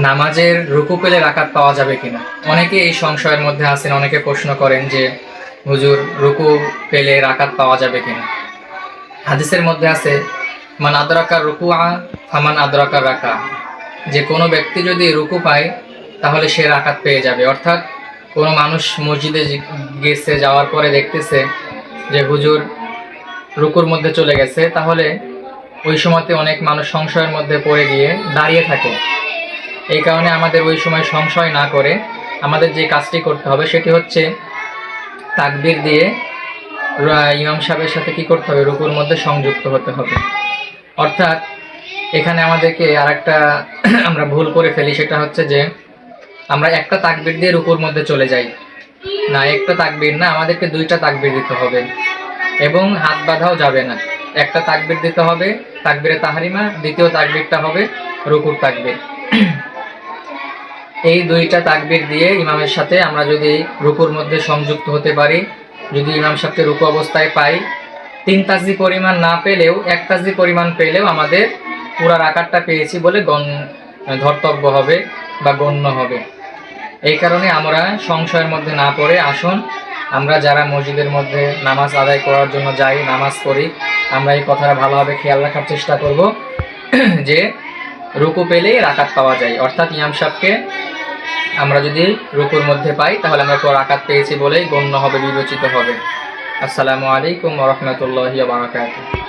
নামাজের রুকু পেলে রাকাত পাওয়া যাবে কিনা। অনেকে এই সংশয়ের মধ্যে আছেন, অনেকে প্রশ্ন করেন যে হুজুর রুকু পেলে রাকাত পাওয়া যাবে কিনা। হাদিসের মধ্যে আছে মান আদরাকা রুকুআ ফামান আদরাকা রাকা, যে কোনো ব্যক্তি যদি রুকু পায় তাহলে সে রাকাত পেয়ে যাবে। অর্থাৎ কোনো মানুষ মসজিদে গেছে, যাওয়ার পরে দেখতেছে যে হুজুর রুকুর মধ্যে চলে গেছে, তাহলে ওই সময়তে অনেক মানুষ সংশয়ের মধ্যে পড়ে গিয়ে দাঁড়িয়ে থাকে। এই কারণে আমাদের ওই সময় সংশয় না করে আমাদের যে কাজটি করতে হবে সেটি হচ্ছে তাকবীর দিয়ে ইমাম সাহেবের সাথে কি করতে হবে, রুকুর মধ্যে সংযুক্ত হতে হবে। অর্থাৎ এখানে আমাদেরকে আরেকটা আমরা ভুল করে ফেলি, সেটা হচ্ছে যে আমরা একটা তাকবীর দিয়ে রুকুর মধ্যে চলে যাই। না, একটা তাকবীর না, আমাদেরকে দুইটা তাকবীর দিতে হবে এবং হাত বাঁধাও যাবে না। একটা তাকবীর দিতে হবে তাকবীরে তাহরিমা, দ্বিতীয় তাকবীরটা হবে রুকুর তাকবীর। এই দুইটা তাকবীর দিয়ে ইমামের সাথে আমরা যদি রুকুর মধ্যে সংযুক্ত হতে পারি, যদি ইমাম সাহেবকে রুকু অবস্থায় পাই, 3 তাসবিহ পরিমাণ না পেলেও 1 তাসবিহ পরিমাণ পেলেও আমাদের পুরা রাকাতটা পেয়েছি বলে ধর্তব্য হবে বা গণ্য হবে। এই কারণে আমরা সংশয়ের মধ্যে না পড়ে আসুন, আমরা যারা মসজিদের মধ্যে নামাজ আদায় করার জন্য যাই, নামাজ পড়ি, আমরা এই কথাটা ভালোভাবে খেয়াল রাখার চেষ্টা করব যে রুকু পেলেই রাকাত পাওয়া যায়। অর্থাৎ ইমাম সাহেবকে আমরা যদি রুকুর মধ্যে পাই তাহলে আমরা তো রাকাত পেয়েছি বলেই গণ্য হবে, বিবেচিত হবে। আসসালামু আলাইকুম ওয়া রাহমাতুল্লাহি ওয়া বারাকাতুহু।